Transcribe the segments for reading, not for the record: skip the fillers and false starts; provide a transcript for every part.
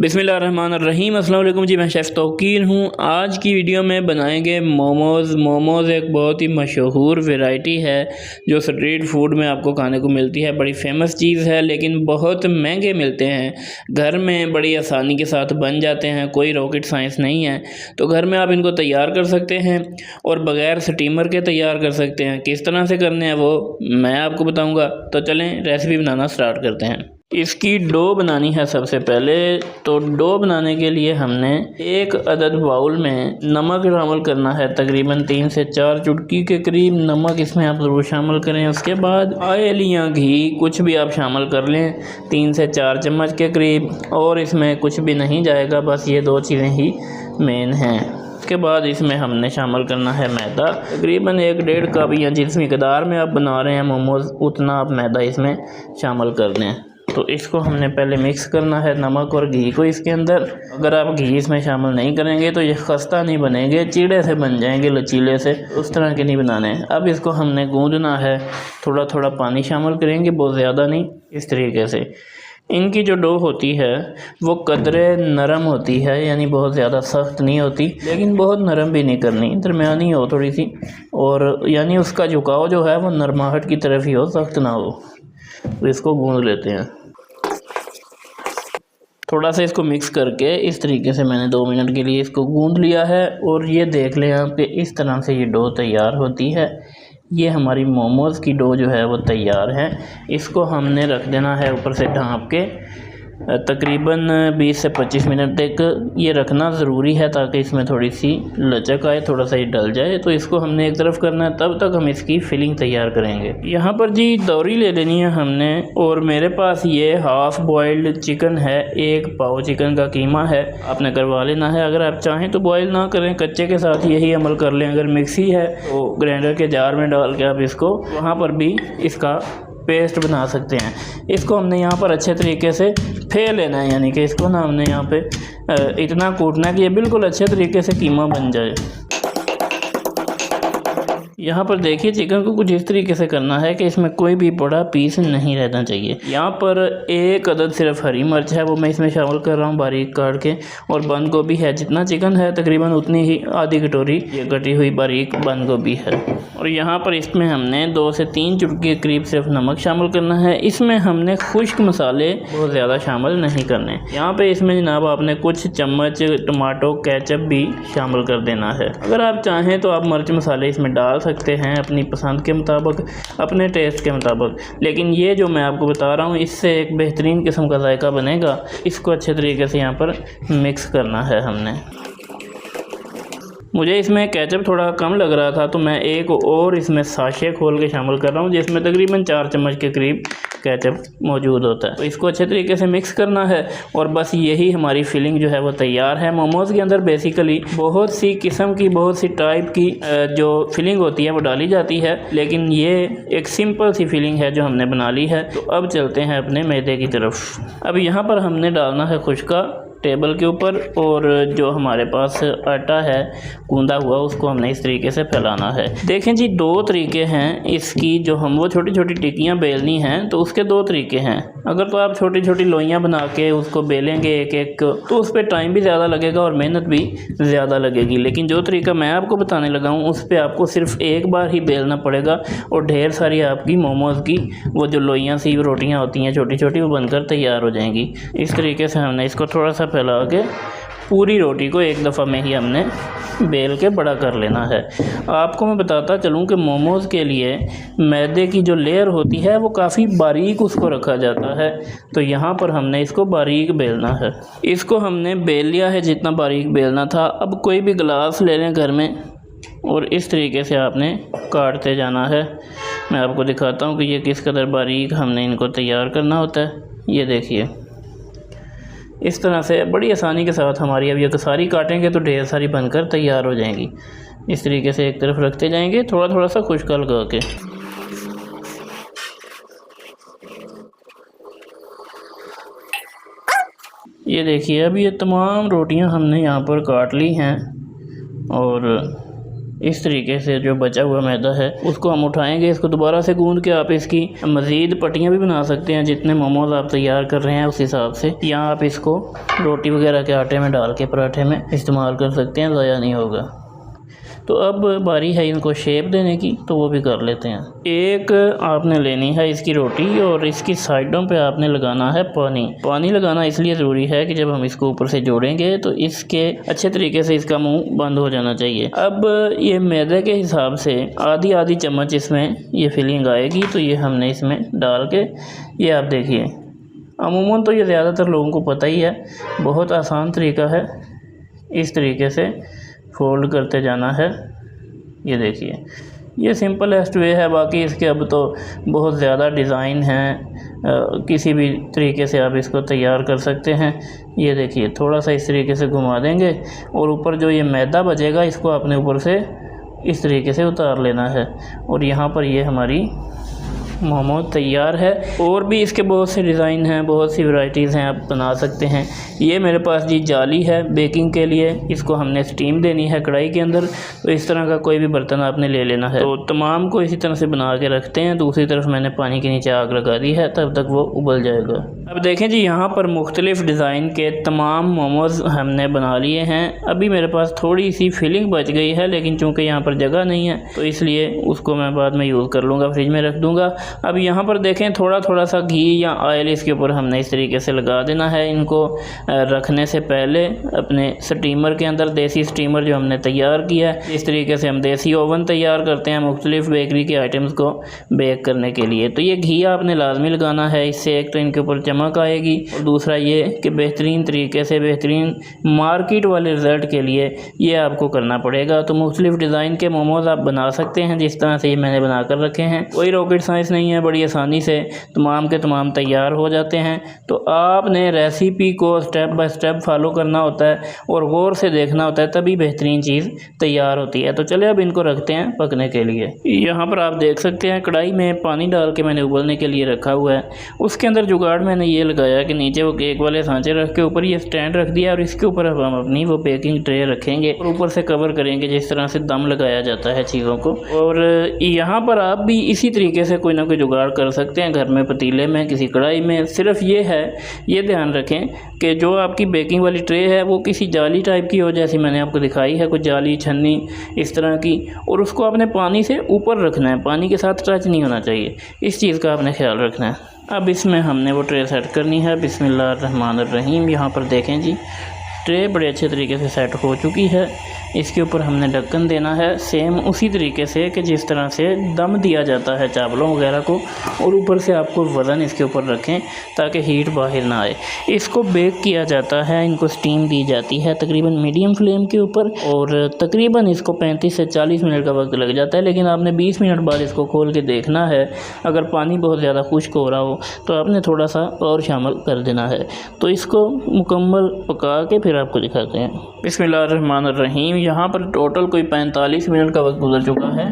बिस्मिल्लाहिर्रहमानिर्रहीम। अस्सलाम वालेकुम जी, मैं शेफ़ तौकीर हूँ। आज की वीडियो में बनाएंगे मोमोज़ एक बहुत ही मशहूर वैरायटी है जो स्ट्रीट फूड में आपको खाने को मिलती है। बड़ी फेमस चीज़ है लेकिन बहुत महंगे मिलते हैं। घर में बड़ी आसानी के साथ बन जाते हैं, कोई रॉकेट साइंस नहीं है। तो घर में आप इनको तैयार कर सकते हैं और बग़ैर स्टीमर के तैयार कर सकते हैं। किस तरह से करने हैं वो मैं आपको बताऊँगा। तो चलें रेसिपी बनाना स्टार्ट करते हैं। इसकी डो बनानी है। सबसे पहले तो डो बनाने के लिए हमने एक अदद बाउल में नमक शामिल करना है। तकरीबन 3 से 4 चुटकी के करीब नमक इसमें आप ज़रूर शामिल करें। उसके बाद ऑयल या घी कुछ भी आप शामिल कर लें 3 से 4 चम्मच के करीब, और इसमें कुछ भी नहीं जाएगा, बस ये 2 चीज़ें ही मेन हैं। उसके बाद इसमें हमने शामिल करना है मैदा। तकरीबन 1-1.5 कप या जिस मिकदार में आप बना रहे हैं मोमोज़ उतना आप मैदा इसमें शामिल कर दें। तो इसको हमने पहले मिक्स करना है, नमक और घी को इसके अंदर। अगर आप घी इसमें शामिल नहीं करेंगे तो ये खस्ता नहीं बनेंगे, चीड़े से बन जाएंगे, लचीले से, उस तरह के नहीं बनाने। अब इसको हमने गूंदना है, थोड़ा थोड़ा पानी शामिल करेंगे, बहुत ज़्यादा नहीं। इस तरीके से इनकी जो डो होती है वो कदरे नरम होती है, यानी बहुत ज़्यादा सख्त नहीं होती लेकिन बहुत नरम भी नहीं करनी, दरमियानी हो थोड़ी सी, और यानी उसका झुकाव जो है वो नरमाहट की तरफ ही हो, सख्त ना हो। तो इसको गूंद लेते हैं। थोड़ा सा इसको मिक्स करके इस तरीके से मैंने 2 मिनट के लिए इसको गूंद लिया है। और ये देख लें आप कि इस तरह से ये डो तैयार होती है। ये हमारी मोमोज़ की डो जो है वो तैयार है। इसको हमने रख देना है ऊपर से ढाँप के तकरीबन 20 से 25 मिनट तक ये रखना ज़रूरी है ताकि इसमें थोड़ी सी लचक आए, थोड़ा सा ये डल जाए। तो इसको हमने एक तरफ करना है, तब तक हम इसकी फिलिंग तैयार करेंगे। यहाँ पर जी दौरी ले लेनी है हमने, और मेरे पास ये हाफ़ बॉइल्ड चिकन है, 1 पाव चिकन का कीमा है, आपने करवा लेना है। अगर आप चाहें तो बॉयल ना करें, कच्चे के साथ यही अमल कर लें। अगर मिक्सी है तो ग्राइंडर के जार में डाल के आप इसको वहाँ पर भी इसका पेस्ट बना सकते हैं। इसको हमने यहाँ पर अच्छे तरीके से फेर लेना है, यानी कि इसको ना हमने यहाँ पे इतना कूटना है कि ये बिल्कुल अच्छे तरीके से कीमा बन जाए। यहाँ पर देखिए चिकन को कुछ इस तरीके से करना है कि इसमें कोई भी बड़ा पीस नहीं रहना चाहिए। यहाँ पर 1 अदद सिर्फ हरी मिर्च है, वो मैं इसमें शामिल कर रहा हूँ बारीक काट के, और बंद गोभी है। जितना चिकन है तकरीबन उतनी ही आधी कटोरी ये कटी हुई बारीक बंद गोभी है। और यहाँ पर इसमें हमने 2 से 3 चुटकी के करीब सिर्फ नमक शामिल करना है। इसमें हमने खुश्क मसाले बहुत ज़्यादा शामिल नहीं करने। यहाँ पे इसमें जनाब आपने कुछ चम्मच टमाटो केचप भी शामिल कर देना है। अगर आप चाहें तो आप मिर्च मसाले इसमें डाल सकते हैं अपनी पसंद के मुताबिक, अपने टेस्ट के मुताबिक, लेकिन ये जो मैं आपको बता रहा हूँ इससे एक बेहतरीन किस्म का जायका बनेगा। इसको अच्छे तरीके से यहाँ पर मिक्स करना है हमने। मुझे इसमें केचप थोड़ा कम लग रहा था तो मैं एक और इसमें साशे खोल के शामिल कर रहा हूँ, जिसमें तकरीबन 4 चम्मच के करीब केचप मौजूद होता है। तो इसको अच्छे तरीके से मिक्स करना है, और बस यही हमारी फिलिंग जो है वो तैयार है। मोमोज़ के अंदर बेसिकली बहुत सी किस्म की, बहुत सी टाइप की जो फिलिंग होती है वो डाली जाती है, लेकिन ये एक सिंपल सी फिलिंग है जो हमने बना ली है। तो अब चलते हैं अपने मैदे की तरफ। अब यहाँ पर हमने डालना है खुश्का टेबल के ऊपर, और जो हमारे पास आटा है गूंदा हुआ उसको हमने इस तरीके से फैलाना है। देखें जी 2 तरीके हैं इसकी, जो हम वो छोटी छोटी टिक्कियाँ बेलनी हैं तो उसके 2 तरीके हैं। अगर तो आप छोटी छोटी लोइयाँ बना के उसको बेलेंगे एक एक तो उस पर टाइम भी ज़्यादा लगेगा और मेहनत भी ज़्यादा लगेगी, लेकिन जो तरीका मैं आपको बताने लगा हूँ उस पर आपको सिर्फ एक बार ही बेलना पड़ेगा और ढेर सारी आपकी मोमोज़ की वो जो लोइयाँ सी रोटियाँ होती हैं छोटी छोटी, वो बनकर तैयार हो जाएंगी। इस तरीके से हमने इसको थोड़ा सा फैला के पूरी रोटी को एक दफ़ा में ही हमने बेल के बड़ा कर लेना है। आपको मैं बताता चलूँ कि मोमोज़ के लिए मैदे की जो लेयर होती है वो काफ़ी बारीक उसको रखा जाता है, तो यहाँ पर हमने इसको बारीक बेलना है। इसको हमने बेल लिया है जितना बारीक बेलना था। अब कोई भी गिलास ले लें घर में और इस तरीके से आपने काटते जाना है। मैं आपको दिखाता हूँ कि ये किस कदर बारीक हमने इनको तैयार करना होता है। ये देखिए इस तरह से बड़ी आसानी के साथ हमारी, अब ये सारी काटेंगे तो ढेर सारी बनकर तैयार हो जाएंगी। इस तरीके से एक तरफ रखते जाएंगे, थोड़ा थोड़ा सा खुश्का लगा के। ये देखिए अब ये तमाम रोटियां हमने यहाँ पर काट ली हैं, और इस तरीके से जो बचा हुआ मैदा है उसको हम उठाएंगे, इसको दोबारा से गूंद के आप इसकी मज़ीद पट्टियाँ भी बना सकते हैं, जितने मोमोज़ आप तैयार कर रहे हैं उस हिसाब से। या आप इसको रोटी वगैरह के आटे में डाल के पराठे में इस्तेमाल कर सकते हैं, ज़ाया नहीं होगा। तो अब बारी है इनको शेप देने की, तो वो भी कर लेते हैं। एक आपने लेनी है इसकी रोटी और इसकी साइडों पे आपने लगाना है पानी। पानी लगाना इसलिए ज़रूरी है कि जब हम इसको ऊपर से जोड़ेंगे तो इसके अच्छे तरीके से इसका मुंह बंद हो जाना चाहिए। अब ये मैदे के हिसाब से आधी आधी चम्मच इसमें ये फिलिंग आएगी, तो ये हमने इसमें डाल के, ये आप देखिए, अमूमन तो ये ज़्यादातर लोगों को पता ही है, बहुत आसान तरीका है। इस तरीके से फोल्ड करते जाना है। ये देखिए, ये सिंपलेस्ट वे है। बाकी इसके अब तो बहुत ज़्यादा डिज़ाइन हैं, किसी भी तरीके से आप इसको तैयार कर सकते हैं। ये देखिए, थोड़ा सा इस तरीके से घुमा देंगे और ऊपर जो ये मैदा बचेगा इसको आपने ऊपर से इस तरीके से उतार लेना है और यहाँ पर ये हमारी मोमोज तैयार है। और भी इसके बहुत से डिज़ाइन हैं, बहुत सी वैरायटीज़ हैं, आप बना सकते हैं। ये मेरे पास जी जाली है बेकिंग के लिए, इसको हमने स्टीम देनी है कढ़ाई के अंदर। तो इस तरह का कोई भी बर्तन आपने ले लेना है। तो तमाम को इसी तरह से बना के रखते हैं। दूसरी तरफ मैंने पानी के नीचे आग लगा दी है, तब तक वो उबल जाएगा। अब देखें जी, यहाँ पर मुख्तलिफ़ डिज़ाइन के तमाम मोमोज़ हमने बना लिए हैं। अभी मेरे पास थोड़ी सी फिलिंग बच गई है, लेकिन चूँकि यहाँ पर जगह नहीं है तो इसलिए उसको मैं बाद में यूज़ कर लूँगा, फ्रिज में रख दूँगा। अब यहाँ पर देखें, थोड़ा थोड़ा सा घी या ऑयल इसके ऊपर हमने इस तरीके से लगा देना है। इनको रखने से पहले अपने स्टीमर के अंदर, देसी स्टीमर जो हमने तैयार किया है, इस तरीके से हम देसी ओवन तैयार करते हैं मुख्तलिफ़ बेकरी के आइटम्स को बेक करने के लिए। तो ये घी आपने लाजमी लगाना है, इससे एक तो इनके ऊपर चमक आएगी और दूसरा ये कि बेहतरीन तरीके से, बेहतरीन मार्केट वाले रिज़ल्ट के लिए ये आपको करना पड़ेगा। तो मुख्तलिफ़ डिज़ाइन के मोमोज़ आप बना सकते हैं, जिस तरह से ये मैंने बना कर रखे हैं। कोई रॉकेट साइंस नहीं है, बड़ी आसानी से तमाम के तमाम तैयार हो जाते हैं। तो आपने रेसिपी को स्टेप बाय स्टेप फॉलो करना होता है और गौर से देखना होता है, तभी बेहतरीन चीज़ तैयार होती है। तो चलिए अब इनको रखते हैं पकने के लिए। यहाँ पर आप देख सकते हैं कढ़ाई में पानी डाल के मैंने उबलने के लिए रखा हुआ है। उसके अंदर जुगाड़ मैंने ये लगाया कि नीचे वो केक वाले सांचे रख के ऊपर ये स्टैंड रख दिया और इसके ऊपर अब हम अपनी वो बेकिंग ट्रे रखेंगे और ऊपर से कवर करेंगे, जिस तरह से दम लगाया जाता है चीज़ों को। और यहाँ पर आप भी इसी तरीके से कोई ना कोई जुगाड़ कर सकते हैं घर में, पतीले में, किसी कढ़ाई में। सिर्फ ये है, ये ध्यान रखें कि जो आपकी बेकिंग वाली ट्रे है वो किसी जाली टाइप की हो, जैसी मैंने आपको दिखाई है, कुछ जाली छन्नी इस तरह की, और उसको आपने पानी से ऊपर रखना है, पानी के साथ टच नहीं होना चाहिए। इस चीज़ का आपने ख्याल रखना है। अब इसमें हमने वो ट्रे सेट करनी है। बिस्मिल्लाहिर्रहमानिर्रहीम। यहाँ पर देखें जी, ट्रे बड़े अच्छे तरीके से सेट हो चुकी है। इसके ऊपर हमने ढक्कन देना है, सेम उसी तरीके से कि जिस तरह से दम दिया जाता है चावलों वगैरह को, और ऊपर से आपको वज़न इसके ऊपर रखें ताकि हीट बाहर ना आए। इसको बेक किया जाता है, इनको स्टीम दी जाती है तकरीबन मीडियम फ्लेम के ऊपर, और तकरीबन इसको 35 से 40 मिनट का वक्त लग जाता है। लेकिन आपने 20 मिनट बाद इसको खोल के देखना है। अगर पानी बहुत ज़्यादा खुश्क हो रहा हो तो आपने थोड़ा सा और शामिल कर देना है। तो इसको मुकम्मल पका के फिर आपको दिखाते हैं। बिस्मिल्लाहिर्रहमानिर्रहीम। यहाँ पर टोटल कोई 45 मिनट का वक्त गुजर चुका है।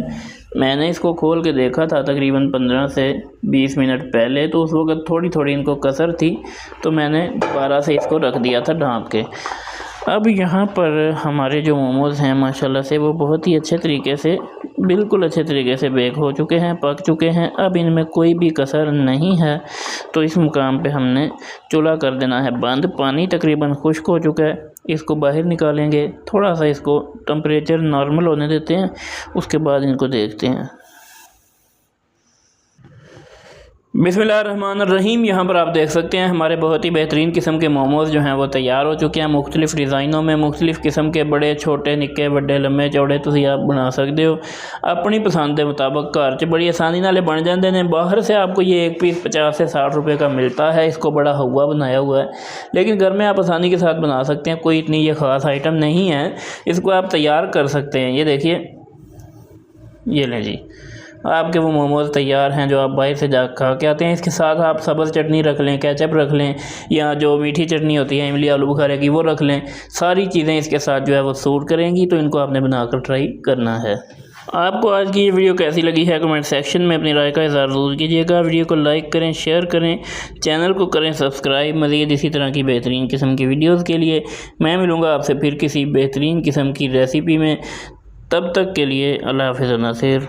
मैंने इसको खोल के देखा था तकरीबन 15 से 20 मिनट पहले, तो उस वक्त थोड़ी थोड़ी इनको कसर थी, तो मैंने दोबारा से इसको रख दिया था ढाँप के। अब यहाँ पर हमारे जो मोमोज़ हैं माशाल्लाह से वो बहुत ही अच्छे तरीके से, बिल्कुल अच्छे तरीके से बेक हो चुके हैं, पक चुके हैं। अब इनमें कोई भी कसर नहीं है। तो इस मुकाम पे हमने चूल्हा कर देना है बंद। पानी तकरीबन खुश्क हो चुका है, इसको बाहर निकालेंगे, थोड़ा सा इसको टेम्परेचर नॉर्मल होने देते हैं, उसके बाद इनको देखते हैं। बिस्मिल्लाहिर्रहमानिर्रहीम। यहाँ पर आप देख सकते हैं हमारे बहुत ही बेहतरीन किस्म के मोमोज़ जो हैं वो तैयार हो चुके हैं। मुख्तलिफ़ डिज़ाइनों में, मुख्तलिफ़ किस्म के, बड़े छोटे निक्के बड़े लम्बे चौड़े तुसीं आप बना सकते हो अपनी पसंद के मुताबिक। घर च बड़ी आसानी नाल बन जाते हैं। बाहर से आपको ये एक पीस 50 से 60 रुपये का मिलता है। इसको बड़ा हुआ बनाया हुआ है, लेकिन घर में आप आसानी के साथ बना सकते हैं। कोई इतनी ये ख़ास आइटम नहीं है, इसको आप तैयार कर सकते हैं। ये देखिए, ये लें जी, आपके वो मोमोज़ तैयार हैं जो आप बाहर से जा खा के आते हैं। इसके साथ आप सब्ज़ चटनी रख लें, केचप रख लें, या जो मीठी चटनी होती है इमली आलू बुखारे की, वो रख लें। सारी चीज़ें इसके साथ जो है वो सूट करेंगी। तो इनको आपने बनाकर ट्राई करना है। आपको आज की ये वीडियो कैसी लगी है कमेंट सेक्शन में अपनी राय का इज़हार ज़रूर कीजिएगा। वीडियो को लाइक करें, शेयर करें, चैनल को करें सब्सक्राइब। मज़ीद इसी तरह की बेहतरीन किस्म की वीडियोज़ के लिए मैं मिलूँगा आपसे फिर किसी बेहतरीन किस्म की रेसिपी में। तब तक के लिए अल्लाह हाफ़िज़ नासिर।